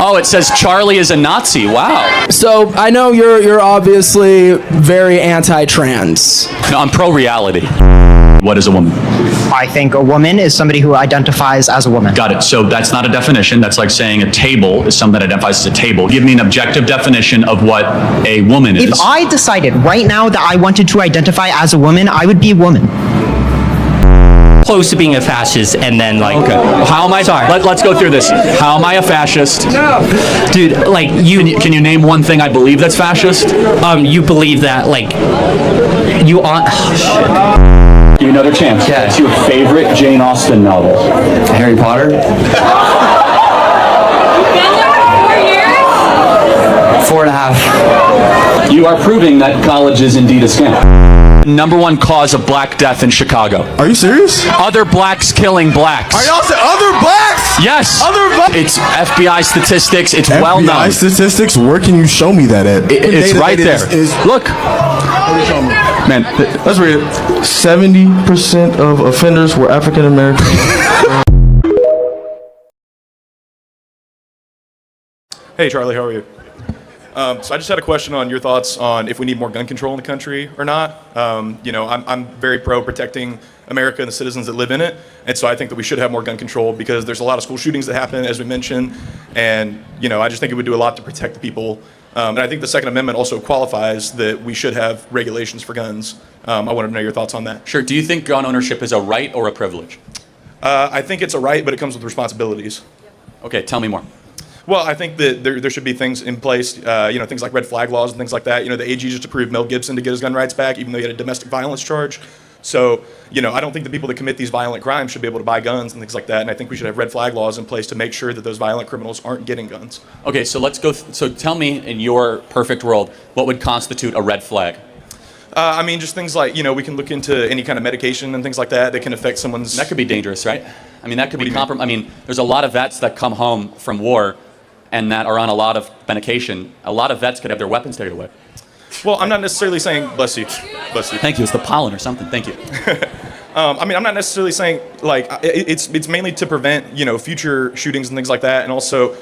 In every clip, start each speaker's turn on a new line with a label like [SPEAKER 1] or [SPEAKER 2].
[SPEAKER 1] Oh, it says Charlie is a Nazi. Wow.
[SPEAKER 2] So I know you're obviously very anti-trans.
[SPEAKER 1] No, I'm pro-reality. What is a woman?
[SPEAKER 3] I think a woman is somebody who identifies as a woman.
[SPEAKER 1] Got it. So that's not a definition. That's like saying a table is something that identifies as a table. Give me an objective definition of what a woman is.
[SPEAKER 3] If I decided right now that I wanted to identify as a woman, I would be a woman.
[SPEAKER 4] Close to being a fascist, and then like,
[SPEAKER 1] Okay. How am I?
[SPEAKER 4] Sorry.
[SPEAKER 1] Let's go through this. How am I a fascist?
[SPEAKER 4] dude, like
[SPEAKER 1] Can you name one thing I believe that's fascist?
[SPEAKER 4] you believe that like you are.
[SPEAKER 1] Give you another chance.
[SPEAKER 4] Yeah.
[SPEAKER 1] What's your favorite Jane Austen novel?
[SPEAKER 4] Harry Potter. 4.5.
[SPEAKER 1] You are proving that college is indeed a scam. Number one cause of black death in Chicago.
[SPEAKER 5] Are you serious?
[SPEAKER 1] Other blacks killing blacks.
[SPEAKER 5] Are y'all saying other blacks?
[SPEAKER 1] Yes.
[SPEAKER 5] Other blacks?
[SPEAKER 1] It's FBI statistics. It's well known.
[SPEAKER 5] FBI statistics? Where can you show me that at?
[SPEAKER 1] It's right there. Look. Man,
[SPEAKER 5] let's read it. 70% of offenders were African American.
[SPEAKER 6] Hey Charlie, how are you? So I just had a question on your thoughts on if we need more gun control in the country or not. I'm very pro protecting America and the citizens that live in it, and so I think that we should have more gun control because there's a lot of school shootings that happen, as we mentioned, and I just think it would do a lot to protect the people. And I think the Second Amendment also qualifies that we should have regulations for guns. I wanted to know your thoughts on that.
[SPEAKER 1] sure. Do you think gun ownership is a right or a privilege?
[SPEAKER 6] I think it's a right, but it comes with responsibilities.
[SPEAKER 1] Okay, tell me more.
[SPEAKER 6] Well, I think that there should be things in place, things like red flag laws and things like that. The AG just approved Mel Gibson to get his gun rights back, even though he had a domestic violence charge. So, I don't think the people that commit these violent crimes should be able to buy guns and things like that. And I think we should have red flag laws in place to make sure that those violent criminals aren't getting guns.
[SPEAKER 1] Okay, so let's go. So tell me, in your perfect world, what would constitute a red flag?
[SPEAKER 6] Just things like, we can look into any kind of medication and things like that can affect someone's...
[SPEAKER 1] That could be dangerous, right? That could be there's a lot of vets that come home from war and that are on a lot of medication. A lot of vets could have their weapons taken away.
[SPEAKER 6] Well, I'm not necessarily saying... Bless you. Bless you.
[SPEAKER 1] Thank you. It's the pollen or something. Thank you.
[SPEAKER 6] I'm not necessarily saying, it's mainly to prevent, future shootings and things like that, and also...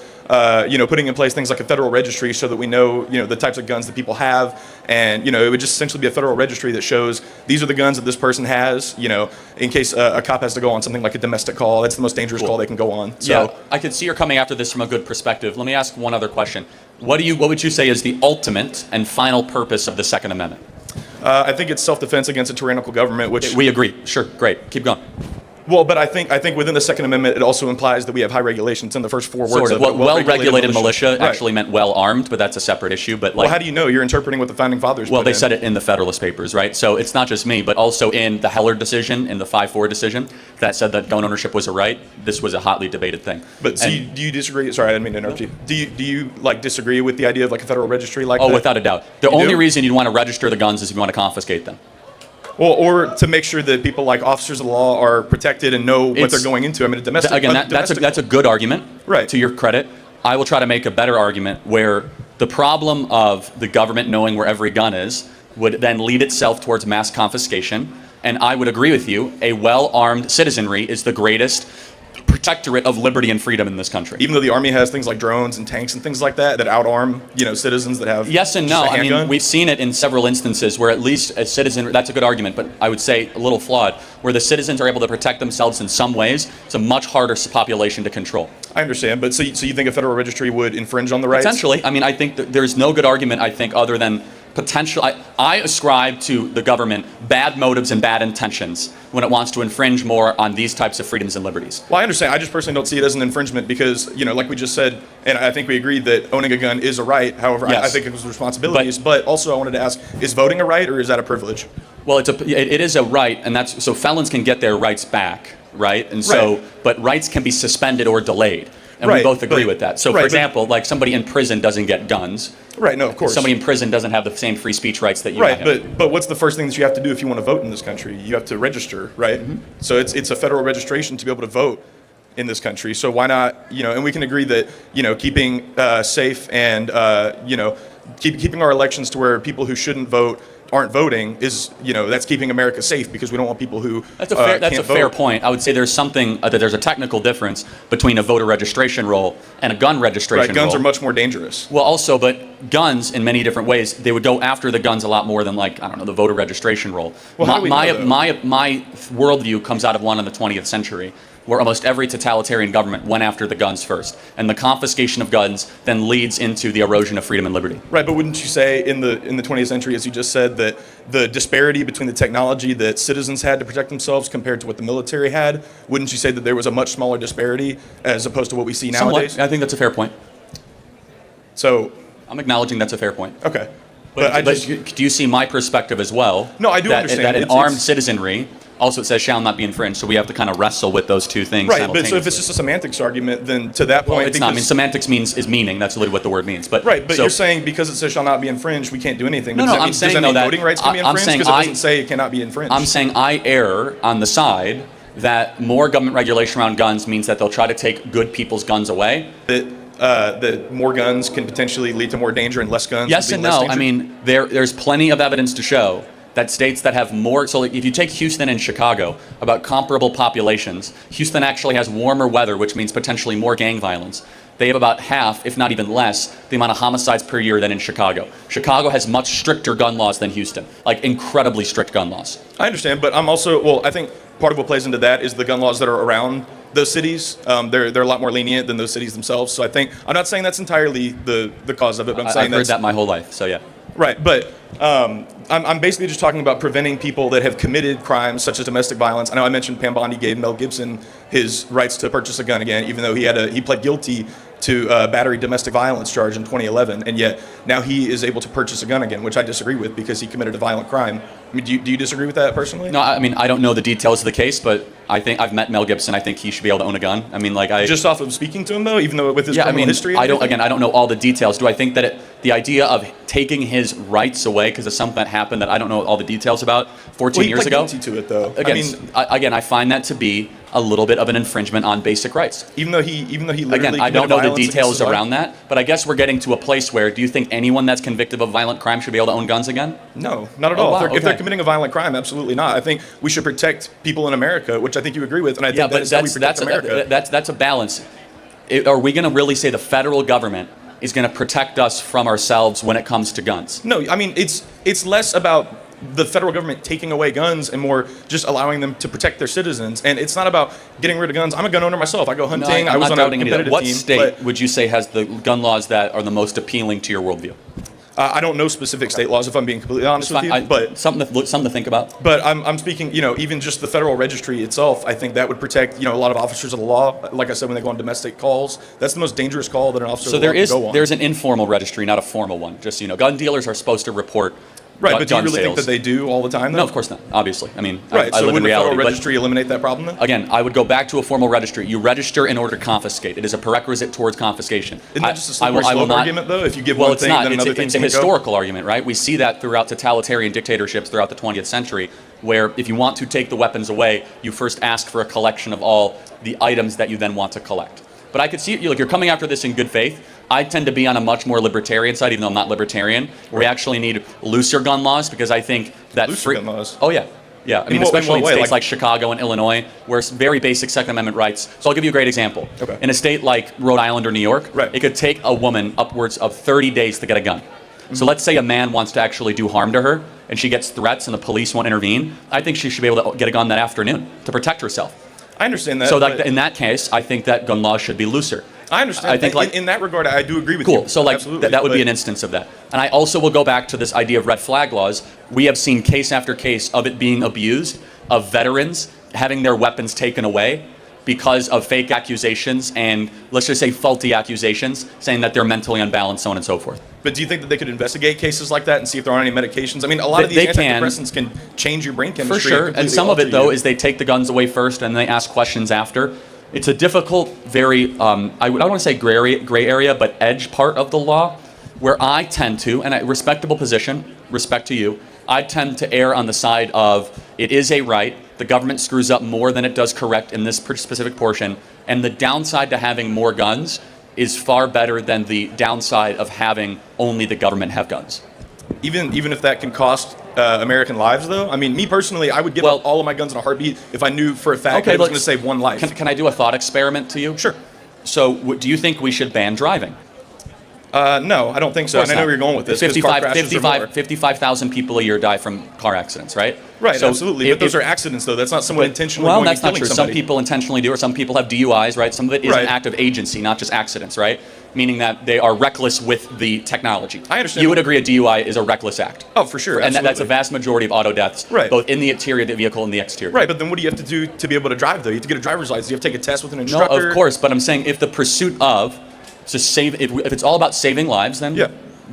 [SPEAKER 6] putting in place things like a federal registry so that we know, the types of guns that people have. And, it would just essentially be a federal registry that shows these are the guns that this person has, in case a cop has to go on something like a domestic call. That's the most dangerous call they can go on. So.
[SPEAKER 1] Yeah, I can see you're coming after this from a good perspective. Let me ask one other question. What would you say is the ultimate and final purpose of the Second Amendment?
[SPEAKER 6] I think it's self-defense against a tyrannical government, which...
[SPEAKER 1] We agree. Sure, great. Keep going.
[SPEAKER 6] Well, but I think within the Second Amendment, it also implies that we have high regulations in the first four words.
[SPEAKER 1] Sort of.
[SPEAKER 6] Of it.
[SPEAKER 1] Well-regulated militia
[SPEAKER 6] right.
[SPEAKER 1] actually meant well-armed, but that's a separate issue. But
[SPEAKER 6] how do you know? You're interpreting what the Founding Fathers
[SPEAKER 1] Well,
[SPEAKER 6] put
[SPEAKER 1] they
[SPEAKER 6] in.
[SPEAKER 1] said it in the Federalist Papers, right? So it's not just me, but also in the Heller decision, in the 5-4 decision, that said that gun ownership was a right. This was a hotly debated thing.
[SPEAKER 6] But do you disagree? Sorry, I didn't mean to interrupt you. Do you disagree with the idea of a federal registry like that?
[SPEAKER 1] Oh, without a doubt. The only reason you'd want to register the guns is if you want to confiscate them.
[SPEAKER 6] Well, or to make sure that people like officers of the law are protected and know what they're going into.
[SPEAKER 1] That's a good argument.
[SPEAKER 6] Right.
[SPEAKER 1] To your credit, I will try to make a better argument where the problem of the government knowing where every gun is would then lead itself towards mass confiscation. And I would agree with you. A well-armed citizenry is the greatest protectorate of liberty and freedom in this country.
[SPEAKER 6] Even though the Army has things like drones and tanks and things like that outarm, citizens that have
[SPEAKER 1] yes and no. We've seen it in several instances where at least a citizen, that's a good argument, but I would say a little flawed, where the citizens are able to protect themselves in some ways. It's a much harder population to control.
[SPEAKER 6] I understand, but so you think a federal registry would infringe on the rights?
[SPEAKER 1] Potentially. I think that there's no good argument, other than potential. I ascribe to the government bad motives and bad intentions when it wants to infringe more on these types of freedoms and liberties.
[SPEAKER 6] Well, I understand. I just personally don't see it as an infringement because, like we just said, and I think we agreed that owning a gun is a right. However, yes. I think it was responsibilities. But also I wanted to ask, is voting a right or is that a privilege?
[SPEAKER 1] Well, it is a right, and so felons can get their rights back, right? And so, right. But rights can be suspended or delayed. And we both agree with that. So, for example, like somebody in prison doesn't get guns.
[SPEAKER 6] Right, no, of course.
[SPEAKER 1] Somebody in prison doesn't have the same free speech rights that you have.
[SPEAKER 6] Right, but what's the first thing that you have to do if you want to vote in this country? You have to register, right? Mm-hmm. So it's a federal registration to be able to vote in this country. So why not, and we can agree that, keeping safe and, keeping our elections to where people who shouldn't vote aren't voting is, that's keeping America safe because we don't want people who
[SPEAKER 1] That's a fair
[SPEAKER 6] vote.
[SPEAKER 1] point. I would say there's there's a technical difference between a voter registration roll and a gun registration
[SPEAKER 6] Right, guns
[SPEAKER 1] roll.
[SPEAKER 6] are much more dangerous.
[SPEAKER 1] Well, also, but guns in many different ways, they would go after the guns a lot more than the voter registration roll.
[SPEAKER 6] Well, how do we know, though?
[SPEAKER 1] My worldview comes out of one in the 20th century, where almost every totalitarian government went after the guns first, and the confiscation of guns then leads into the erosion of freedom and liberty.
[SPEAKER 6] Right, but wouldn't you say in the 20th century, as you just said, that the disparity between the technology that citizens had to protect themselves compared to what the military had, wouldn't you say that there was a much smaller disparity as opposed to what we see nowadays?
[SPEAKER 1] Somewhat. I think that's a fair point.
[SPEAKER 6] So,
[SPEAKER 1] I'm acknowledging that's a fair point.
[SPEAKER 6] okay.
[SPEAKER 1] But do you see my perspective as well?
[SPEAKER 6] No, I do
[SPEAKER 1] that,
[SPEAKER 6] understand.
[SPEAKER 1] That an
[SPEAKER 6] It's-
[SPEAKER 1] armed citizenry, also it says shall not be infringed, so we have to kind of wrestle with those two things
[SPEAKER 6] Right, but
[SPEAKER 1] simultaneously.
[SPEAKER 6] so if it's just a semantics argument, then to that point,
[SPEAKER 1] Well, it's not. I mean,
[SPEAKER 6] because-
[SPEAKER 1] semantics is meaning. That's literally what the word means. But
[SPEAKER 6] Right, but
[SPEAKER 1] so,
[SPEAKER 6] you're saying because it says shall not be infringed, we can't do anything.
[SPEAKER 1] No,
[SPEAKER 6] Does
[SPEAKER 1] no,
[SPEAKER 6] that mean,
[SPEAKER 1] I'm saying,
[SPEAKER 6] does that
[SPEAKER 1] though,
[SPEAKER 6] mean
[SPEAKER 1] that
[SPEAKER 6] voting rights can be
[SPEAKER 1] I'm
[SPEAKER 6] infringed?
[SPEAKER 1] saying
[SPEAKER 6] Because it doesn't say it cannot be infringed.
[SPEAKER 1] I'm saying I err on the side that more government regulation around guns means that they'll try to take good people's guns away.
[SPEAKER 6] that more guns can potentially lead to more danger and less guns.
[SPEAKER 1] Yes
[SPEAKER 6] would
[SPEAKER 1] and
[SPEAKER 6] be less
[SPEAKER 1] no.
[SPEAKER 6] danger?
[SPEAKER 1] I mean, there's plenty of evidence to show that states that have more, so like if you take Houston and Chicago, about comparable populations, Houston actually has warmer weather, which means potentially more gang violence. They have about half, if not even less, the amount of homicides per year than in Chicago. Chicago has much stricter gun laws than Houston, like incredibly strict gun laws.
[SPEAKER 6] I understand, but I'm also, well, I think part of what plays into that is the gun laws that are around those cities. They're a lot more lenient than those cities themselves. So I think, I'm not saying that's entirely the cause of it, but I'm saying
[SPEAKER 1] I've heard
[SPEAKER 6] that's
[SPEAKER 1] that my whole life, so yeah.
[SPEAKER 6] right. But I'm basically just talking about preventing people that have committed crimes such as domestic violence. I know I mentioned Pam Bondi gave Mel Gibson his rights to purchase a gun again, even though he pled guilty to a battery domestic violence charge in 2011, and yet now he is able to purchase a gun again, which I disagree with because he committed a violent crime. I mean, do you disagree with that personally?
[SPEAKER 1] No, I mean, I don't know the details of the case, but I think I've met Mel Gibson. I think he should be able to own a gun. I mean, like
[SPEAKER 6] Just off of speaking to him, though, even though with his
[SPEAKER 1] yeah, I
[SPEAKER 6] criminal
[SPEAKER 1] mean,
[SPEAKER 6] history. And
[SPEAKER 1] I don't.
[SPEAKER 6] everything?
[SPEAKER 1] Again, I don't know all the details. Do I think that the idea of taking his rights away because of something that happened that I don't know all the details about 14
[SPEAKER 6] Well, he
[SPEAKER 1] years
[SPEAKER 6] pled
[SPEAKER 1] ago?
[SPEAKER 6] guilty to it, though.
[SPEAKER 1] Again, I find that to be a little bit of an infringement on basic rights.
[SPEAKER 6] even though he literally
[SPEAKER 1] Again, I
[SPEAKER 6] committed
[SPEAKER 1] don't know the
[SPEAKER 6] violence against
[SPEAKER 1] details
[SPEAKER 6] his life.
[SPEAKER 1] around that, but I guess we're getting to a place where do you think anyone that's convicted of violent crime should be able to own guns again?
[SPEAKER 6] No, not at
[SPEAKER 1] Oh,
[SPEAKER 6] all.
[SPEAKER 1] wow,
[SPEAKER 6] If they're
[SPEAKER 1] okay.
[SPEAKER 6] committing a violent crime, absolutely not. I think we should protect people in America, which I think you agree with, and I think
[SPEAKER 1] Yeah,
[SPEAKER 6] that
[SPEAKER 1] but
[SPEAKER 6] is how we protect America.
[SPEAKER 1] that's a balance. Are we going to really say the federal government is going to protect us from ourselves when it comes to guns?
[SPEAKER 6] No, I mean it's less about the federal government taking away guns and more just allowing them to protect their citizens. And it's not about getting rid of guns. I'm a gun owner myself. I go
[SPEAKER 1] No,
[SPEAKER 6] hunting. I
[SPEAKER 1] I'm
[SPEAKER 6] was
[SPEAKER 1] not
[SPEAKER 6] on a
[SPEAKER 1] doubting any of that.
[SPEAKER 6] competitive
[SPEAKER 1] What
[SPEAKER 6] team.
[SPEAKER 1] state would you say has the gun laws that are the most appealing to your worldview?
[SPEAKER 6] I don't know specific state laws, if I'm being completely honest with you. But
[SPEAKER 1] something to think about.
[SPEAKER 6] But I'm speaking, even just the federal registry itself, I think that would protect, a lot of officers of the law. Like I said, when they go on domestic calls, that's the most dangerous call that an officer
[SPEAKER 1] So
[SPEAKER 6] of the law
[SPEAKER 1] there
[SPEAKER 6] can go on.
[SPEAKER 1] there's an informal registry, not a formal one. Just so you know, gun dealers are supposed to report
[SPEAKER 6] Right,
[SPEAKER 1] gun,
[SPEAKER 6] but do you
[SPEAKER 1] gun
[SPEAKER 6] really think
[SPEAKER 1] sales.
[SPEAKER 6] that they do all the time, though?
[SPEAKER 1] No, of course not. Obviously, I mean,
[SPEAKER 6] Right,
[SPEAKER 1] I
[SPEAKER 6] so
[SPEAKER 1] live in
[SPEAKER 6] wouldn't the
[SPEAKER 1] reality.
[SPEAKER 6] federal
[SPEAKER 1] but-
[SPEAKER 6] registry eliminate that problem then?
[SPEAKER 1] Again, I would go back to a formal registry. You register in order to confiscate. It is a prerequisite towards confiscation.
[SPEAKER 6] Isn't that just a slippery slope argument, though? If you give
[SPEAKER 1] well,
[SPEAKER 6] one
[SPEAKER 1] it's
[SPEAKER 6] thing,
[SPEAKER 1] not.
[SPEAKER 6] then another
[SPEAKER 1] It's
[SPEAKER 6] thing's
[SPEAKER 1] a
[SPEAKER 6] gonna go?
[SPEAKER 1] historical argument, right? We see that throughout totalitarian dictatorships throughout the 20th century, where if you want to take the weapons away, you first ask for a collection of all the items that you then want to collect. But I could see you're coming after this in good faith. I tend to be on a much more libertarian side, even though I'm not libertarian. We actually need looser gun laws because I think that
[SPEAKER 6] Looser gun laws?
[SPEAKER 1] Oh yeah, yeah. I mean,
[SPEAKER 6] what- in
[SPEAKER 1] especially
[SPEAKER 6] what
[SPEAKER 1] in
[SPEAKER 6] way?
[SPEAKER 1] states
[SPEAKER 6] Like-
[SPEAKER 1] like Chicago and Illinois, where it's very basic Second Amendment rights. So I'll give you a great example.
[SPEAKER 6] Okay.
[SPEAKER 1] In a state like Rhode Island or New York,
[SPEAKER 6] Right.
[SPEAKER 1] it could take a woman upwards of 30 days to get a gun. So let's say a man wants to actually do harm to her, and she gets threats, and the police won't intervene. I think she should be able to get a gun that afternoon to protect herself.
[SPEAKER 6] I understand that.
[SPEAKER 1] So
[SPEAKER 6] but
[SPEAKER 1] in that case, I think that gun laws should be looser.
[SPEAKER 6] I understand.
[SPEAKER 1] I think, like-
[SPEAKER 6] in that regard, I do agree with you.
[SPEAKER 1] Cool. So like
[SPEAKER 6] Absolutely.
[SPEAKER 1] that would be
[SPEAKER 6] But-
[SPEAKER 1] an instance of that. And I also will go back to this idea of red flag laws. We have seen case after case of it being abused, of veterans having their weapons taken away because of fake accusations and let's just say faulty accusations saying that they're mentally unbalanced, so on and so forth.
[SPEAKER 6] But do you think that they could investigate cases like that and see if there aren't any medications? I mean, a lot of these
[SPEAKER 1] They can.
[SPEAKER 6] antidepressants can change your brain
[SPEAKER 1] For
[SPEAKER 6] chemistry.
[SPEAKER 1] sure. And
[SPEAKER 6] completely
[SPEAKER 1] some of it,
[SPEAKER 6] alter
[SPEAKER 1] though,
[SPEAKER 6] you.
[SPEAKER 1] is they take the guns away first and they ask questions after. It's a difficult, very, I don't want to say gray area, but edge part of the law where I tend to, and a respectable position, respect to you, I tend to err on the side of it is a right. The government screws up more than it does correct in this specific portion. And the downside to having more guns is far better than the downside of having only the government have guns.
[SPEAKER 6] even if that can cost American lives, though? I mean, me personally, I would give up all of my guns in a heartbeat if I knew for a fact that it was going to save one life.
[SPEAKER 1] Can I do a thought experiment to you?
[SPEAKER 6] Sure.
[SPEAKER 1] So, do you think we should ban driving?
[SPEAKER 6] No, I don't think so. And I know where you're going with this.
[SPEAKER 1] 55,000 people a year die from car accidents, right?
[SPEAKER 6] Right,
[SPEAKER 1] so
[SPEAKER 6] absolutely. But those are accidents, though. That's not someone intentionally
[SPEAKER 1] Well,
[SPEAKER 6] going
[SPEAKER 1] that's
[SPEAKER 6] and
[SPEAKER 1] not
[SPEAKER 6] killing
[SPEAKER 1] true.
[SPEAKER 6] somebody.
[SPEAKER 1] Some people intentionally do, or some people have DUIs, right? Some of it is
[SPEAKER 6] Right.
[SPEAKER 1] an act of agency, not just accidents, right? Meaning that they are reckless with the technology.
[SPEAKER 6] I understand.
[SPEAKER 1] You would agree a DUI is a reckless act.
[SPEAKER 6] Oh, for sure.
[SPEAKER 1] And that's a
[SPEAKER 6] absolutely.
[SPEAKER 1] vast majority of auto deaths,
[SPEAKER 6] Right.
[SPEAKER 1] both in the interior of the vehicle and the exterior.
[SPEAKER 6] Right, but then what do you have to do to be able to drive, though? You have to get a driver's license. You have to take a test with an
[SPEAKER 1] No,
[SPEAKER 6] instructor.
[SPEAKER 1] of course, but I'm saying if the pursuit of to save, if it's all about saving lives, then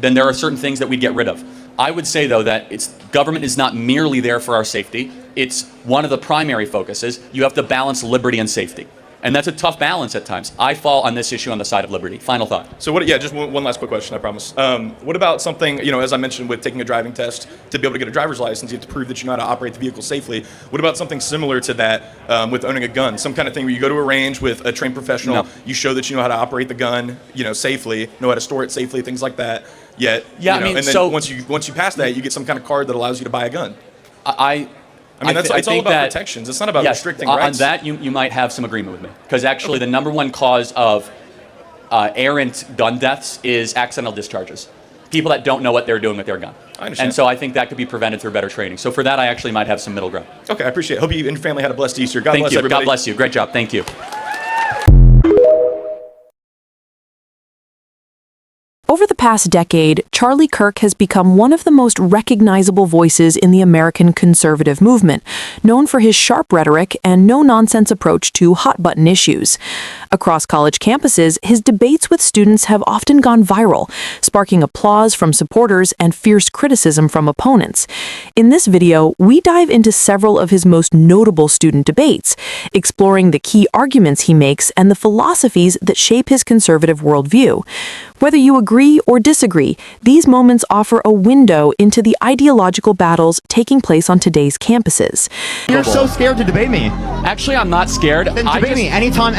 [SPEAKER 1] then there are certain things that we'd get rid of. I would say, though, that government is not merely there for our safety. It's one of the primary focuses. You have to balance liberty and safety. And that's a tough balance at times. I fall on this issue on the side of liberty. Final thought.
[SPEAKER 6] So what? Yeah, just one last quick question, I promise. What about something, as I mentioned with taking a driving test, to be able to get a driver's license, you have to prove that you know how to operate the vehicle safely. What about something similar to that with owning a gun? Some kind of thing where you go to a range with a trained professional,
[SPEAKER 1] No.
[SPEAKER 6] you show that you know how to operate the gun, safely, know how to store it safely, things like that. Yet,
[SPEAKER 1] Yeah, I mean,
[SPEAKER 6] and then
[SPEAKER 1] so-
[SPEAKER 6] once you pass that, you get some kind of card that allows you to buy a gun.
[SPEAKER 1] I
[SPEAKER 6] mean, it's all
[SPEAKER 1] think
[SPEAKER 6] about
[SPEAKER 1] that-
[SPEAKER 6] protections. It's not about
[SPEAKER 1] yes,
[SPEAKER 6] restricting
[SPEAKER 1] on
[SPEAKER 6] rights.
[SPEAKER 1] that, you might have some agreement with me. Because actually, the number one cause of errant gun deaths is accidental discharges. People that don't know what they're doing with their gun.
[SPEAKER 6] I understand.
[SPEAKER 1] And so I think that could be prevented through better training. So for that, I actually might have some middle ground.
[SPEAKER 6] Okay, I appreciate it. Hope you and your family had a blessed Easter. God
[SPEAKER 1] Thank
[SPEAKER 6] bless
[SPEAKER 1] you.
[SPEAKER 6] everybody.
[SPEAKER 1] God bless you. Great job. Thank you.
[SPEAKER 7] Over the past decade, Charlie Kirk has become one of the most recognizable voices in the American conservative movement, known for his sharp rhetoric and no-nonsense approach to hot-button issues. Across college campuses, his debates with students have often gone viral, sparking applause from supporters and fierce criticism from opponents. In this video, we dive into several of his most notable student debates, exploring the key arguments he makes and the philosophies that shape his conservative worldview. Whether you agree or disagree, these moments offer a window into the ideological battles taking place on today's campuses.
[SPEAKER 3] You're so scared to debate me.
[SPEAKER 1] Actually, I'm not scared.
[SPEAKER 3] Then debate me anytime,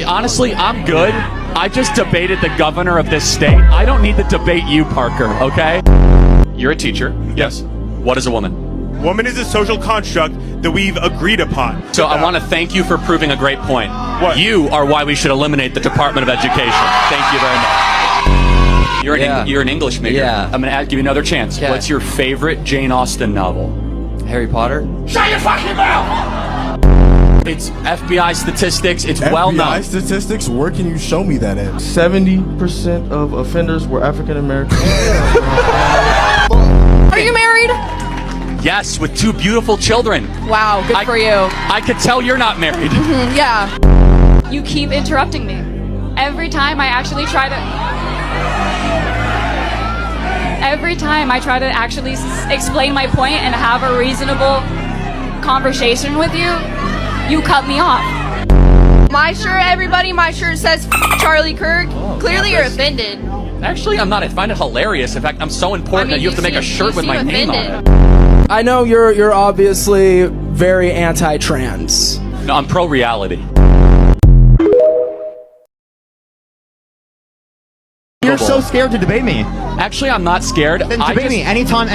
[SPEAKER 1] Honestly, I'm good. I just debated the governor of this state. I don't need to debate you, Parker, okay? You're a teacher.
[SPEAKER 6] Yes.
[SPEAKER 1] What is a woman?
[SPEAKER 8] Woman is a social construct that we've agreed upon.
[SPEAKER 1] So I want to thank you for proving a great point.
[SPEAKER 8] What?
[SPEAKER 1] You are why we should eliminate the Department of Education. Thank you very much. You're an English major.
[SPEAKER 9] Yeah.
[SPEAKER 1] I'm going to give you another chance.
[SPEAKER 9] Okay.
[SPEAKER 1] What's your favorite Jane Austen novel?
[SPEAKER 9] Harry Potter?
[SPEAKER 1] Shut your fucking mouth! It's FBI statistics. It's well known.
[SPEAKER 5] FBI statistics? Where can you show me that at? 70% of offenders were African American.
[SPEAKER 10] Are you married?
[SPEAKER 1] Yes, with 2 beautiful children.
[SPEAKER 10] Wow, good for you.
[SPEAKER 1] I could tell you're not married.
[SPEAKER 10] Yeah.
[SPEAKER 11] You keep interrupting me. Every time I actually try to actually explain my point and have a reasonable conversation with you, you cut me off.
[SPEAKER 10] My shirt, everybody, my shirt says Charlie Kirk. Clearly you're offended.
[SPEAKER 1] Actually, I'm not. I find it hilarious. In fact, I'm so important that you have to make a shirt with my name on it.
[SPEAKER 2] I know you're obviously very anti-trans.
[SPEAKER 1] No, I'm pro-reality.
[SPEAKER 3] You're so scared to debate me.
[SPEAKER 1] Actually, I'm not scared.
[SPEAKER 3] Then debate me anytime,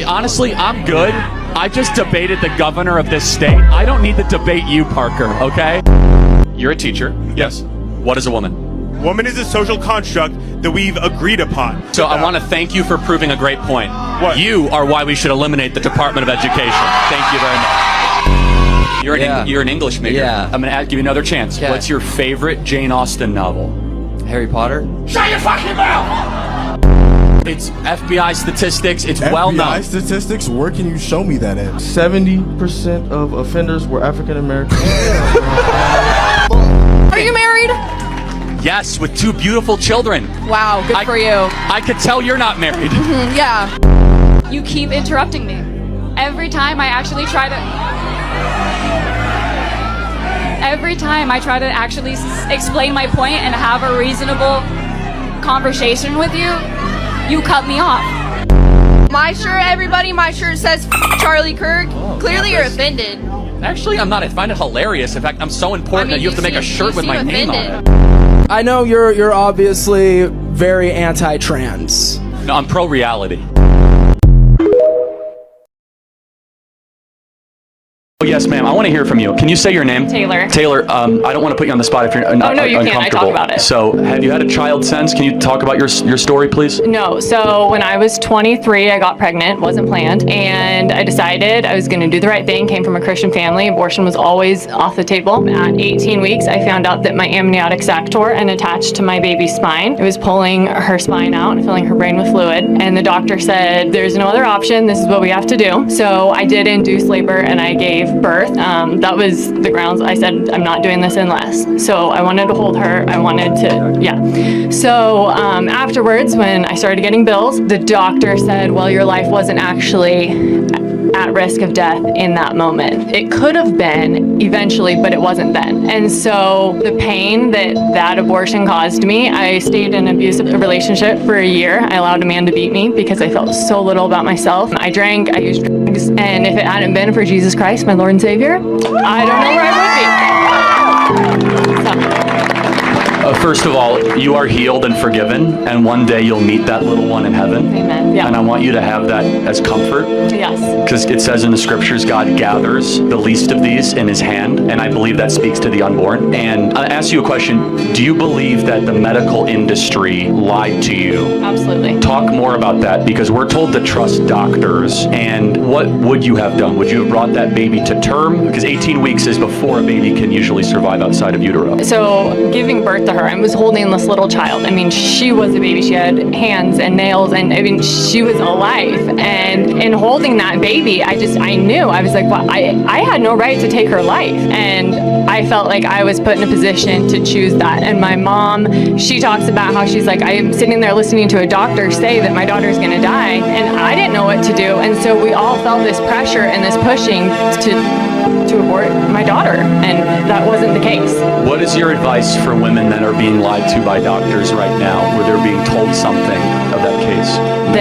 [SPEAKER 1] Honestly, I'm good. I just debated the governor of this state. I don't need to debate you, Parker, okay? You're a teacher.
[SPEAKER 6] Yes.
[SPEAKER 1] What is a woman?
[SPEAKER 8] Woman is a social construct that we've agreed upon.
[SPEAKER 1] So I want to thank you for proving a great point.
[SPEAKER 8] What?
[SPEAKER 1] You are why we should eliminate the Department of Education. Thank you very much. You're an English major.
[SPEAKER 9] Yeah.
[SPEAKER 1] I'm going to give you another chance.
[SPEAKER 9] Okay.
[SPEAKER 1] What's your favorite Jane Austen novel?
[SPEAKER 9] Harry Potter?
[SPEAKER 1] Shut your fucking mouth! It's FBI statistics. It's well known.
[SPEAKER 5] FBI statistics? Where can you show me that at? 70% of offenders were African American.
[SPEAKER 10] Are you married?
[SPEAKER 1] Yes, with 2 beautiful children.
[SPEAKER 10] Wow, good for you.
[SPEAKER 1] I could tell you're not married.
[SPEAKER 10] Yeah.
[SPEAKER 11] You keep interrupting me. Every time I try to actually explain my point and have a reasonable conversation with you, you cut me off.
[SPEAKER 10] My shirt, everybody, my shirt says Charlie Kirk. Clearly you're offended.
[SPEAKER 1] Actually, I'm not. I find it hilarious. In fact, I'm so important that you have to make a shirt with my name on it.
[SPEAKER 2] I know you're obviously very anti-trans.
[SPEAKER 1] No, I'm pro-reality. Oh, yes, ma'am. I want to hear from you. Can you say your name?
[SPEAKER 11] Taylor.
[SPEAKER 1] Taylor, I don't want to put you on the spot if you're not
[SPEAKER 11] no, you can't. I talk
[SPEAKER 1] uncomfortable.
[SPEAKER 11] about it.
[SPEAKER 1] So, have you had a child since? Can you talk about your story, please?
[SPEAKER 11] No, so when I was 23, I got pregnant, wasn't planned, and I decided I was going to do the right thing, came from a Christian family, abortion was always off the table. At 18 weeks, I found out that my amniotic sac tore and attached to my baby's spine. It was pulling her spine out and filling her brain with fluid, and the doctor said, there's no other option, this is what we have to do. So I did induce labor and I gave birth. That was the grounds. I said, I'm not doing this unless. So I wanted to hold her. I wanted to, yeah. So afterwards, when I started getting bills, the doctor said, well, your life wasn't actually at risk of death in that moment. It could have been eventually, but it wasn't then. And so the pain that abortion caused me, I stayed in an abusive relationship for a year. I allowed a man to beat me because I felt so little about myself. I drank, I used drugs, and if it hadn't been for Jesus Christ, my Lord and Savior, I don't know where I would be.
[SPEAKER 1] First of all, you are healed and forgiven, and one day you'll meet that little one in heaven.
[SPEAKER 11] Amen. Yeah.
[SPEAKER 1] And I want you to have that as comfort.
[SPEAKER 11] Yes.
[SPEAKER 1] Because it says in the scriptures, God gathers the least of these in his hand, and I believe that speaks to the unborn. And I ask you a question. Do you believe that the medical industry lied to you?
[SPEAKER 11] Absolutely.
[SPEAKER 1] Talk more about that, because we're told to trust doctors. And what would you have done? Would you have brought that baby to term? Because 18 weeks is before a baby can usually survive outside of utero.
[SPEAKER 11] So giving birth to her, I was holding this little child. I mean, she was a baby. She had hands and nails, and I mean, she was alive. And in holding that baby, I knew. I was like, well, I had no right to take her life. And I felt like I was put in a position to choose that. And my mom, she talks about how she's like, I am sitting there listening to a doctor say that my daughter's going to die, and I didn't know what to do. And so we all felt this pressure and this pushing to abort my daughter, and that wasn't the case.
[SPEAKER 1] What is your advice for women that are being lied to by doctors right now, where they're being told something of that case?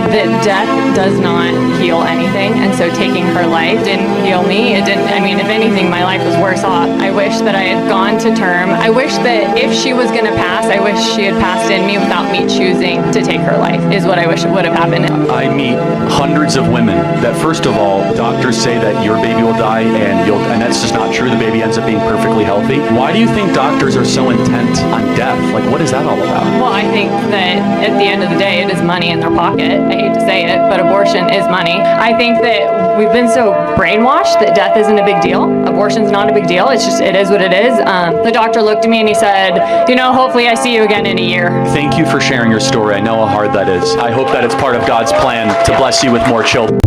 [SPEAKER 11] That death does not heal anything, and so taking her life didn't heal me. It didn't. I mean, if anything, my life was worse off. I wish that I had gone to term. I wish that if she was going to pass, I wish she had passed in me without me choosing to take her life, is what I wish would have happened.
[SPEAKER 1] I meet hundreds of women that, first of all, doctors say that your baby will die, and that's just not true. The baby ends up being perfectly healthy. Why do you think doctors are so intent on death? Like, what is that all about?
[SPEAKER 11] Well, I think that at the end of the day, it is money in their pocket. I hate to say it, but abortion is money. I think that we've been so brainwashed that death isn't a big deal. Abortion's not a big deal. It's just, it is what it is. The doctor looked at me and he said, hopefully I see you again in a year.
[SPEAKER 1] Thank you for sharing your story. I know how hard that is. I hope that it's part of God's plan to bless you with more children.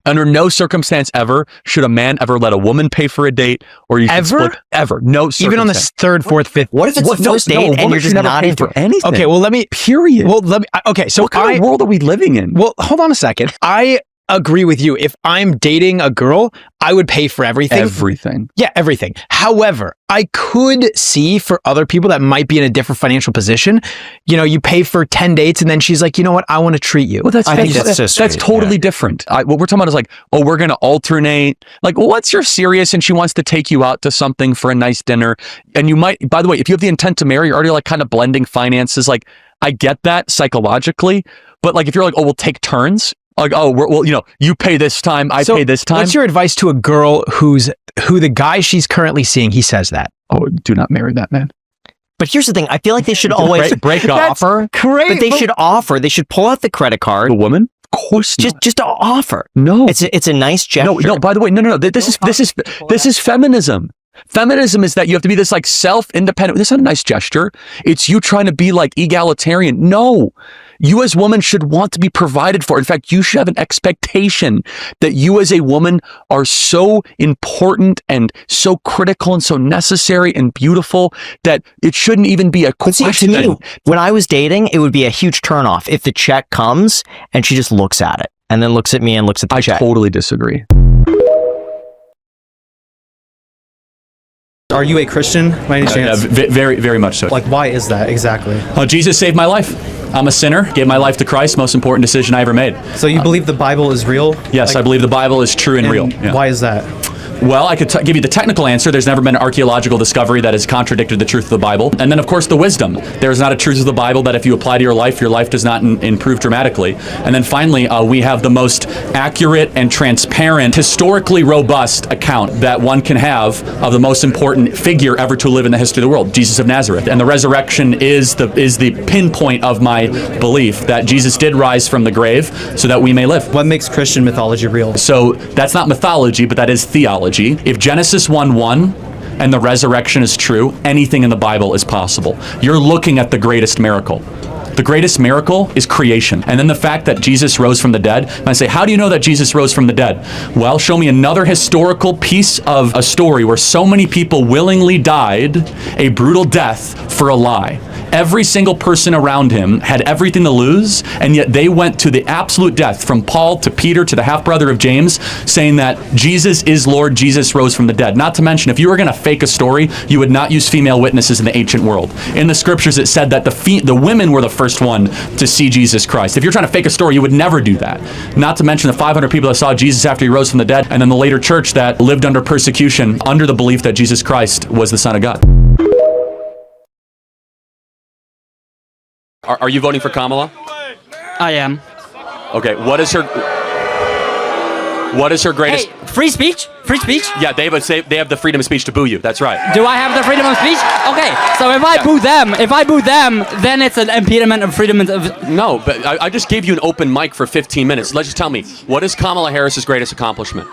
[SPEAKER 1] Under no circumstance ever should a man ever let a woman pay for a date, or you
[SPEAKER 3] Ever?
[SPEAKER 1] Ever. No circumstance.
[SPEAKER 3] Even on the third, fourth, fifth.
[SPEAKER 9] What if it's the first date and you're just not
[SPEAKER 1] paying
[SPEAKER 9] into
[SPEAKER 1] for anything?
[SPEAKER 3] Okay, well, let me.
[SPEAKER 1] Period.
[SPEAKER 3] Well, let me. Okay, so
[SPEAKER 1] what kind of world are we living in?
[SPEAKER 3] Well, hold on a second. I agree with you. If I'm dating a girl, I would pay for everything.
[SPEAKER 1] Everything.
[SPEAKER 3] Yeah, everything. However, I could see for other people that might be in a different financial position, you pay for 10 dates and then she's like, you know what, I want to treat you.
[SPEAKER 1] Well,
[SPEAKER 9] I think that's
[SPEAKER 1] totally different. What we're talking about is like, oh, we're going to alternate. Like, what's your serious and she wants to take you out to something for a nice dinner. And you might, by the way, if you have the intent to marry, you're already like kind of blending finances. Like, I get that psychologically, but like if you're like, oh, we'll take turns. Like, oh, you pay this time, I pay this time.
[SPEAKER 3] What's your advice to a girl who the guy she's currently seeing, he says that?
[SPEAKER 1] Oh, do not marry that man.
[SPEAKER 9] But here's the thing. I feel like they should always
[SPEAKER 1] break an offer.
[SPEAKER 9] Great, but they should offer. They should pull out the credit card.
[SPEAKER 1] The woman? Of course not.
[SPEAKER 9] Just to offer.
[SPEAKER 1] No.
[SPEAKER 9] It's a nice gesture.
[SPEAKER 1] No, by the way, no. This is feminism. Feminism is that you have to be this like self-independent. This is not a nice gesture. It's you trying to be like egalitarian. No. You as women should want to be provided for. In fact, you should have an expectation that you as a woman are so important and so critical and so necessary and beautiful that it shouldn't even be a question.
[SPEAKER 9] See, to me, when I was dating, it would be a huge turnoff if the check comes and she just looks at it and then looks at me and looks at the check.
[SPEAKER 1] I totally disagree.
[SPEAKER 12] Are you a Christian by any chance?
[SPEAKER 1] Very, very much so.
[SPEAKER 12] Like, why is that exactly?
[SPEAKER 1] Jesus saved my life. I'm a sinner, gave my life to Christ, most important decision I ever made.
[SPEAKER 12] So you believe the Bible is real?
[SPEAKER 1] Yes, I believe the Bible is true and real. Yeah.
[SPEAKER 12] Why is that?
[SPEAKER 1] Well, I could give you the technical answer. There's never been an archaeological discovery that has contradicted the truth of the Bible. And then, of course, the wisdom. There is not a truth of the Bible that if you apply to your life does not improve dramatically. And then finally, we have the most accurate and transparent, historically robust account that one can have of the most important figure ever to live in the history of the world, Jesus of Nazareth. And the resurrection is the pinpoint of my belief that Jesus did rise from the grave so that we may live.
[SPEAKER 12] What makes Christian mythology real?
[SPEAKER 1] So that's not mythology, but that is theology. If Genesis 1:1 and the resurrection is true, anything in the Bible is possible. You're looking at the greatest miracle. The greatest miracle is creation. And then the fact that Jesus rose from the dead. And I say, how do you know that Jesus rose from the dead? Well, show me another historical piece of a story where so many people willingly died a brutal death for a lie. Every single person around him had everything to lose, and yet they went to the absolute death, from Paul to Peter to the half-brother of James, saying that Jesus is Lord, Jesus rose from the dead. Not to mention, if you were going to fake a story, you would not use female witnesses in the ancient world. In the scriptures, it said that the women were the first one to see Jesus Christ. If you're trying to fake a story, you would never do that. Not to mention the 500 people that saw Jesus after he rose from the dead, and then the later church that lived under persecution under the belief that Jesus Christ was the Son of God. Are you voting for Kamala?
[SPEAKER 13] I am.
[SPEAKER 1] Okay, what is her greatest...
[SPEAKER 13] Hey, free speech? Free speech?
[SPEAKER 1] Yeah, they have the freedom of speech to boo you. That's right.
[SPEAKER 13] Do I have the freedom of speech? Okay, so if I boo them, then it's an impediment of freedom of...
[SPEAKER 1] No, but I just gave you an open mic for 15 minutes. Let's just tell me, what is Kamala Harris's greatest accomplishment?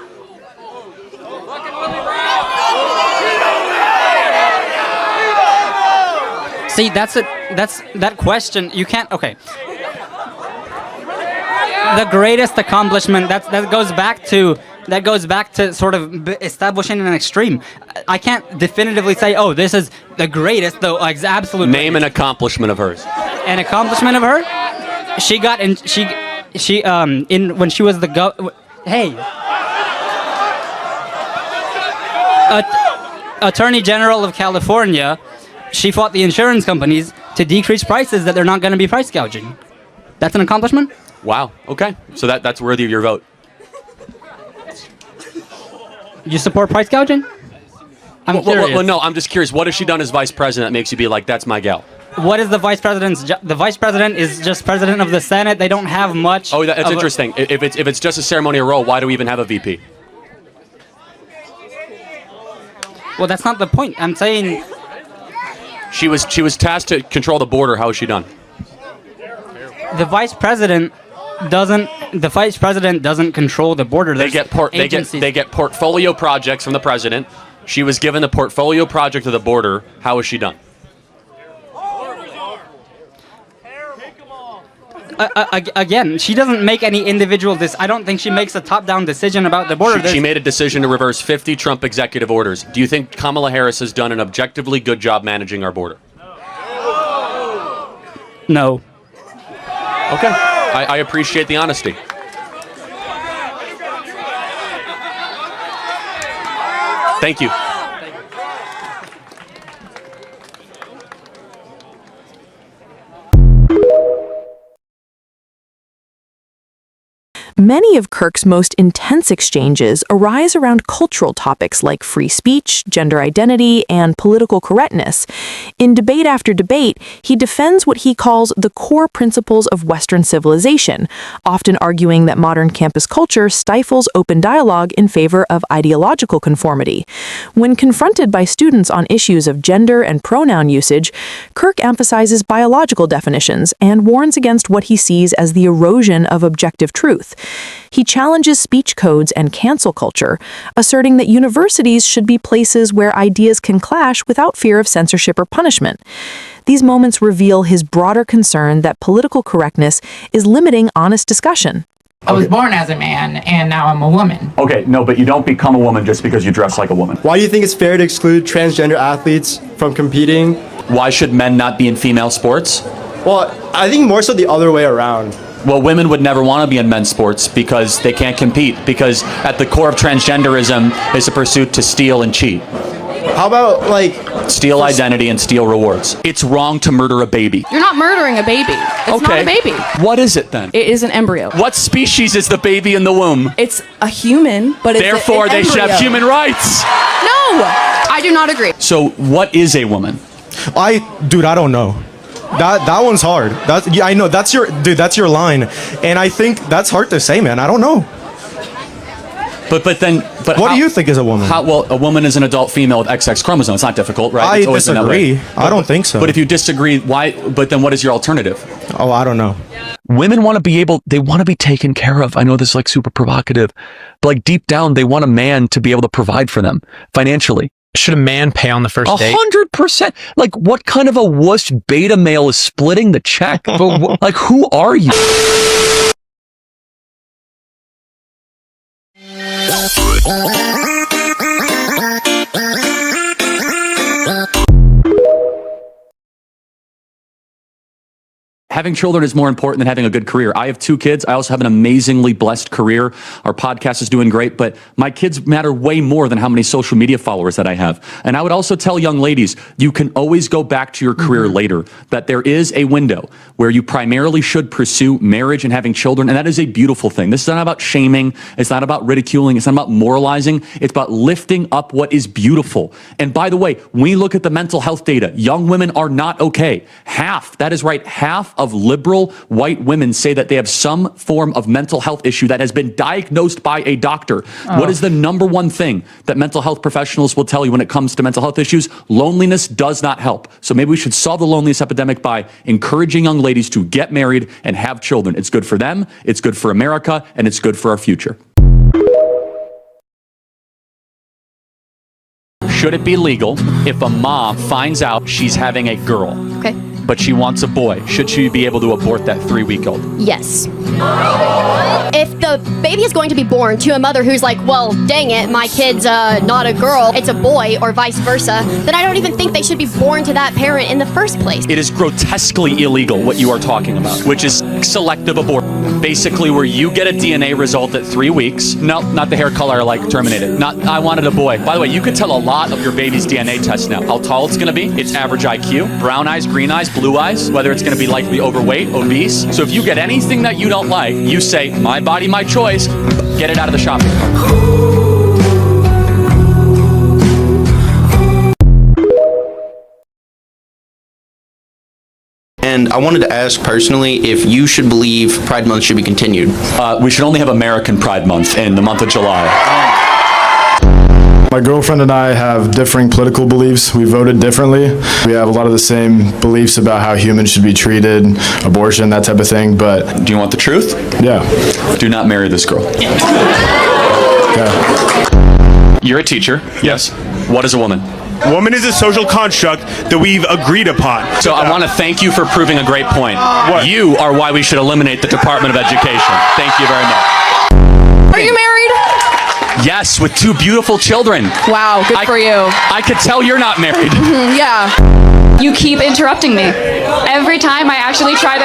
[SPEAKER 13] See, that question, you can't, okay. The greatest accomplishment, that goes back to sort of establishing an extreme. I can't definitively say, oh, this is the greatest, though, absolute.
[SPEAKER 1] Name an accomplishment of hers.
[SPEAKER 13] An accomplishment of her? She got in, when she was the Attorney General of California, she fought the insurance companies to decrease prices that they're not going to be price gouging. That's an accomplishment?
[SPEAKER 1] Wow. Okay. So that's worthy of your vote.
[SPEAKER 13] You support price gouging? I'm curious.
[SPEAKER 1] Well, no, I'm just curious. What has she done as vice president that makes you be like, that's my gal?
[SPEAKER 13] What is the vice president's job? The vice president is just president of the Senate. They don't have much.
[SPEAKER 1] Oh, that's interesting. If it's just a ceremonial role, why do we even have a VP?
[SPEAKER 13] Well, that's not the point. I'm saying...
[SPEAKER 1] She was tasked to control the border. How has she done?
[SPEAKER 13] The vice president doesn't control the border.
[SPEAKER 1] They get portfolio projects from the president. She was given the portfolio project of the border. How has she done?
[SPEAKER 13] Again, she doesn't make any individual. I don't think she makes a top-down decision about the border.
[SPEAKER 1] She made a decision to reverse 50 Trump executive orders. Do you think Kamala Harris has done an objectively good job managing our border?
[SPEAKER 13] No.
[SPEAKER 1] Okay. I appreciate the honesty. Thank you.
[SPEAKER 7] Many of Kirk's most intense exchanges arise around cultural topics like free speech, gender identity, and political correctness. In debate after debate, he defends what he calls the core principles of Western civilization, often arguing that modern campus culture stifles open dialogue in favor of ideological conformity. When confronted by students on issues of gender and pronoun usage, Kirk emphasizes biological definitions and warns against what he sees as the erosion of objective truth. He challenges speech codes and cancel culture, asserting that universities should be places where ideas can clash without fear of censorship or punishment. These moments reveal his broader concern that political correctness is limiting honest discussion.
[SPEAKER 14] I was born as a man, and now I'm a woman.
[SPEAKER 1] Okay, no, but you don't become a woman just because you dress like a woman.
[SPEAKER 12] Why do you think it's fair to exclude transgender athletes from competing?
[SPEAKER 1] Why should men not be in female sports?
[SPEAKER 12] Well, I think more so the other way around.
[SPEAKER 1] Well, women would never want to be in men's sports because they can't compete, because at the core of transgenderism is a pursuit to steal and cheat.
[SPEAKER 12] How about like
[SPEAKER 1] Steal identity and steal rewards. It's wrong to murder a baby.
[SPEAKER 10] You're not murdering a baby. It's not a baby.
[SPEAKER 1] What is it then?
[SPEAKER 10] It is an embryo.
[SPEAKER 1] What species is the baby in the womb?
[SPEAKER 10] It's a human, but it's
[SPEAKER 1] Therefore, they should have human rights.
[SPEAKER 10] No, I do not agree.
[SPEAKER 1] So, what is a woman?
[SPEAKER 12] Dude, I don't know. That one's hard. I know that's your line, and I think that's hard to say, man. I don't know.
[SPEAKER 1] But
[SPEAKER 12] what do you think is a woman?
[SPEAKER 1] Well, a woman is an adult female with XX chromosomes. It's not difficult, right? It's
[SPEAKER 12] I
[SPEAKER 1] always been that way.
[SPEAKER 12] disagree. I don't think so.
[SPEAKER 1] But if you disagree, why? But then what is your alternative?
[SPEAKER 12] Oh, I don't know.
[SPEAKER 15] Women want to be they want to be taken care of. I know this is like super provocative, but like deep down, they want a man to be able to provide for them financially.
[SPEAKER 3] Should a man pay on the first date?
[SPEAKER 15] 100%. Like, what kind of a wuss beta male is splitting the check? But like, who are you?
[SPEAKER 1] Having children is more important than having a good career. I have 2 kids. I also have an amazingly blessed career. Our podcast is doing great, but my kids matter way more than how many social media followers that I have. And I would also tell young ladies, you can always go back to your career later, that there is a window where you primarily should pursue marriage and having children, and that is a beautiful thing. This is not about shaming. It's not about ridiculing. It's not about moralizing. It's about lifting up what is beautiful. And by the way, when we look at the mental health data, young women are not okay. That is right, half of liberal white women say that they have some form of mental health issue that has been diagnosed by a doctor. What is the number one thing that mental health professionals will tell you when it comes to mental health issues? Loneliness does not help. So maybe we should solve the loneliness epidemic by encouraging young ladies to get married and have children. It's good for them, it's good for America, and it's good for our future. Should it be legal if a mom finds out she's having a girl?
[SPEAKER 10] Okay.
[SPEAKER 1] But she wants a boy. Should she be able to abort that 3-week-old?
[SPEAKER 16] Yes. If the baby is going to be born to a mother who's like, well, dang it, my kid's not a girl, it's a boy, or vice versa, then I don't even think they should be born to that parent in the first place.
[SPEAKER 1] It is grotesquely illegal what you are talking about, which is selective abortion. Basically, where you get a DNA result at 3 weeks. No, not the hair color like terminated. Not, I wanted a boy. By the way, you could tell a lot of your baby's DNA test now. How tall it's going to be, its average IQ, brown eyes, green eyes, blue eyes, whether it's going to be likely overweight, obese. So if you get anything that you don't like, you say, my body, my choice, get it out of the shopping cart.
[SPEAKER 17] And I wanted to ask personally if you should believe Pride Month should be continued.
[SPEAKER 1] We should only have American Pride Month in the month of July.
[SPEAKER 18] My girlfriend and I have differing political beliefs. We voted differently. We have a lot of the same beliefs about how humans should be treated, abortion, that type of thing, but...
[SPEAKER 1] Do you want the truth?
[SPEAKER 18] Yeah.
[SPEAKER 1] Do not marry this girl.
[SPEAKER 18] Okay.
[SPEAKER 1] You're a teacher. Yes. What is a woman?
[SPEAKER 8] Woman is a social construct that we've agreed upon.
[SPEAKER 1] So I want to thank you for proving a great point.
[SPEAKER 8] What?
[SPEAKER 1] You are why we should eliminate the Department of Education. Thank you very much.
[SPEAKER 10] Are you married?
[SPEAKER 1] Yes, with 2 beautiful children.
[SPEAKER 10] Wow, good for you.
[SPEAKER 1] I could tell you're not married.
[SPEAKER 10] Yeah.
[SPEAKER 11] You keep interrupting me. Every time I actually try to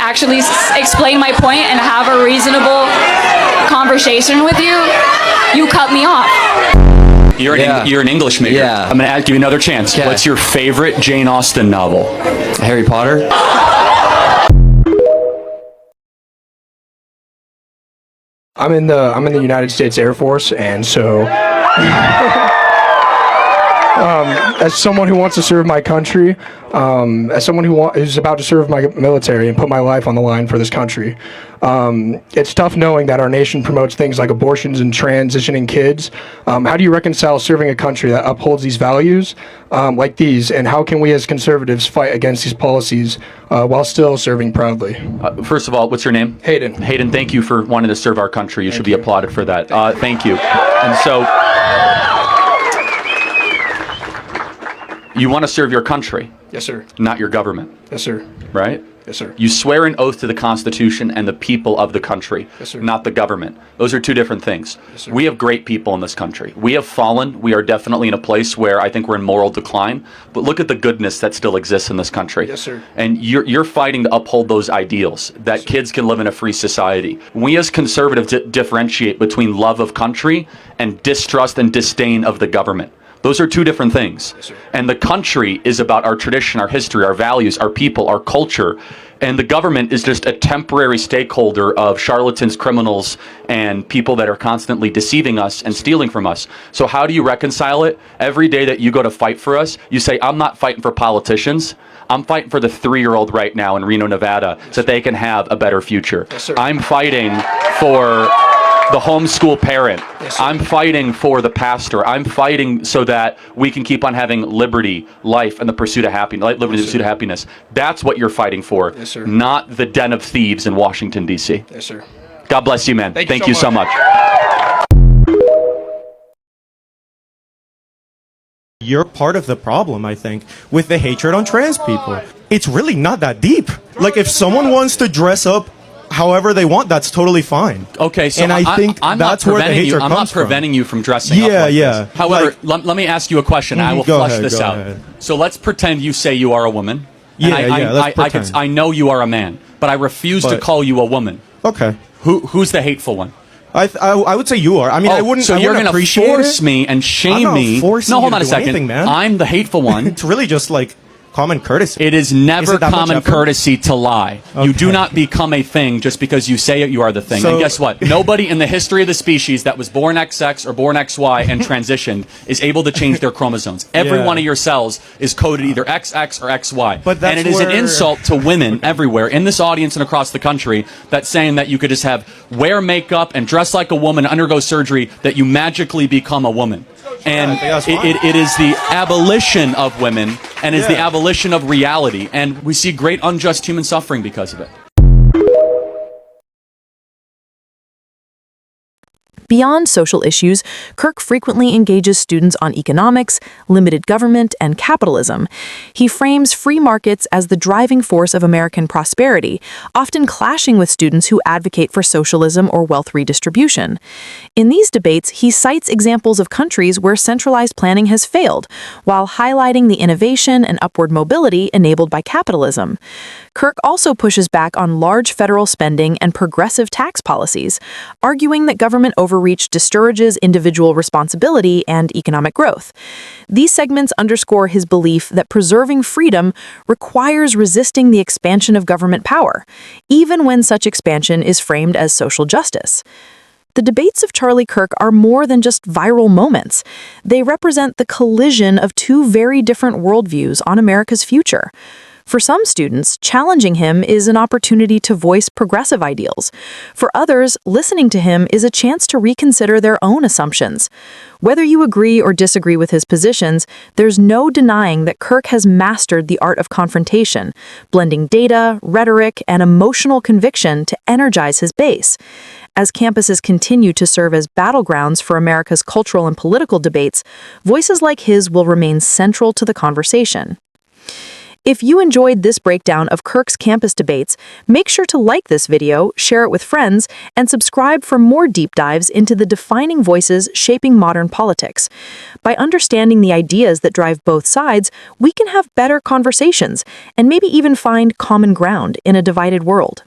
[SPEAKER 11] actually explain my point and have a reasonable conversation with you, you cut me off.
[SPEAKER 1] You're an English major.
[SPEAKER 17] Yeah.
[SPEAKER 1] I'm going to give you another chance.
[SPEAKER 17] Okay.
[SPEAKER 1] What's your favorite Jane Austen novel?
[SPEAKER 17] Harry Potter?
[SPEAKER 2] I'm in the United States Air Force, and so as someone who wants to serve my country, as someone who's about to serve my military and put my life on the line for this country, it's tough knowing that our nation promotes things like abortions and transitioning kids. How do you reconcile serving a country that upholds these values like these, and how can we as conservatives fight against these policies while still serving proudly?
[SPEAKER 1] First of all, what's your name?
[SPEAKER 2] Hayden.
[SPEAKER 1] Hayden, thank you for wanting to serve our country. You should be applauded for that. Thank you. And so, you want to serve your country.
[SPEAKER 2] Yes, sir.
[SPEAKER 1] not your government,
[SPEAKER 2] Yes, sir.
[SPEAKER 1] right?
[SPEAKER 2] Yes, sir.
[SPEAKER 1] You swear an oath to the Constitution and the people of the country,
[SPEAKER 2] Yes, sir.
[SPEAKER 1] not the government. Those are two different things.
[SPEAKER 2] Yes, sir.
[SPEAKER 1] We have great people in this country. We have fallen. We are definitely in a place where I think we're in moral decline. But look at the goodness that still exists in this country.
[SPEAKER 2] Yes, sir.
[SPEAKER 1] And you're fighting to uphold those ideals, that kids can live in a free society. We as conservatives differentiate between love of country and distrust and disdain of the government. Those are two different things.
[SPEAKER 2] Yes, sir.
[SPEAKER 1] And the country is about our tradition, our history, our values, our people, our culture. And the government is just a temporary stakeholder of charlatans, criminals, and people that are constantly deceiving us and stealing from us. So how do you reconcile it? Every day that you go to fight for us, you say, I'm not fighting for politicians. I'm fighting for the 3-year-old right now in Reno, Nevada, so that they can have a better future.
[SPEAKER 2] Yes, sir.
[SPEAKER 1] I'm fighting for the homeschool parent.
[SPEAKER 2] Yes, sir.
[SPEAKER 1] I'm fighting for the pastor. I'm fighting so that we can keep on having liberty, life, and the pursuit of happiness. Liberty, and the pursuit of happiness. That's what you're fighting for,
[SPEAKER 2] Yes, sir.
[SPEAKER 1] not the den of thieves in Washington, D.C.
[SPEAKER 2] Yes, sir.
[SPEAKER 1] God bless you, man.
[SPEAKER 2] Thank you
[SPEAKER 1] you
[SPEAKER 2] so
[SPEAKER 1] so much.
[SPEAKER 12] You're part of the problem, I think, with the hatred on trans people. It's really not that deep. Like, if someone wants to dress up however they want, that's totally fine.
[SPEAKER 1] Okay, so
[SPEAKER 12] and I think
[SPEAKER 1] I'm
[SPEAKER 12] that's
[SPEAKER 1] not
[SPEAKER 12] where the
[SPEAKER 1] preventing you.
[SPEAKER 12] hatred
[SPEAKER 1] I'm not
[SPEAKER 12] comes from.
[SPEAKER 1] preventing you from dressing up
[SPEAKER 12] Yeah,
[SPEAKER 1] like
[SPEAKER 12] yeah.
[SPEAKER 1] this. However,
[SPEAKER 12] Like-
[SPEAKER 1] let me ask you a question. I will
[SPEAKER 12] Go
[SPEAKER 1] flush
[SPEAKER 12] ahead,
[SPEAKER 1] this
[SPEAKER 12] go
[SPEAKER 1] out.
[SPEAKER 12] ahead.
[SPEAKER 1] So let's pretend you say you are a woman.
[SPEAKER 12] Yeah,
[SPEAKER 1] and
[SPEAKER 12] yeah, let's pretend.
[SPEAKER 1] I know you are a man, but I refuse to
[SPEAKER 12] But-
[SPEAKER 1] call you a woman.
[SPEAKER 12] Okay.
[SPEAKER 1] Who's the hateful one?
[SPEAKER 12] I would say you are. I mean, I wouldn't.
[SPEAKER 1] So
[SPEAKER 12] I
[SPEAKER 1] you're
[SPEAKER 12] wouldn't
[SPEAKER 1] going to
[SPEAKER 12] appreciate
[SPEAKER 1] force
[SPEAKER 12] it.
[SPEAKER 1] me and
[SPEAKER 12] I'm
[SPEAKER 1] shame
[SPEAKER 12] not
[SPEAKER 1] me?
[SPEAKER 12] forcing
[SPEAKER 1] No,
[SPEAKER 12] you
[SPEAKER 1] hold
[SPEAKER 12] to
[SPEAKER 1] on a
[SPEAKER 12] do
[SPEAKER 1] second.
[SPEAKER 12] anything, man.
[SPEAKER 1] I'm the hateful one.
[SPEAKER 12] It's really just like common courtesy.
[SPEAKER 1] It is never
[SPEAKER 12] that much
[SPEAKER 1] common
[SPEAKER 12] effort?
[SPEAKER 1] courtesy to lie. You do
[SPEAKER 12] Okay.
[SPEAKER 1] not become a thing just because you say it, you are the thing.
[SPEAKER 12] So-
[SPEAKER 1] And guess what? Nobody in the history of the species that was born XX or born XY and transitioned is able to change their chromosomes. Every
[SPEAKER 12] Yeah.
[SPEAKER 1] one of your cells is coded either XX or XY.
[SPEAKER 12] But that's
[SPEAKER 1] and it is an
[SPEAKER 12] where-
[SPEAKER 1] insult to women everywhere in this audience and across the country that's saying that you could just wear makeup and dress like a woman, undergo surgery, that you magically become a woman. And it is the abolition of women and is the
[SPEAKER 12] Yeah.
[SPEAKER 1] abolition of reality. And we see great unjust human suffering because of it.
[SPEAKER 7] Beyond social issues, Kirk frequently engages students on economics, limited government, and capitalism. He frames free markets as the driving force of American prosperity, often clashing with students who advocate for socialism or wealth redistribution. In these debates, he cites examples of countries where centralized planning has failed, while highlighting the innovation and upward mobility enabled by capitalism. Kirk also pushes back on large federal spending and progressive tax policies, arguing that government overreach discourages individual responsibility and economic growth. These segments underscore his belief that preserving freedom requires resisting the expansion of government power, even when such expansion is framed as social justice. The debates of Charlie Kirk are more than just viral moments. They represent the collision of two very different worldviews on America's future. For some students, challenging him is an opportunity to voice progressive ideals. For others, listening to him is a chance to reconsider their own assumptions. Whether you agree or disagree with his positions, there's no denying that Kirk has mastered the art of confrontation, blending data, rhetoric, and emotional conviction to energize his base. As campuses continue to serve as battlegrounds for America's cultural and political debates, voices like his will remain central to the conversation. If you enjoyed this breakdown of Kirk's campus debates, make sure to like this video, share it with friends, and subscribe for more deep dives into the defining voices shaping modern politics. By understanding the ideas that drive both sides, we can have better conversations and maybe even find common ground in a divided world.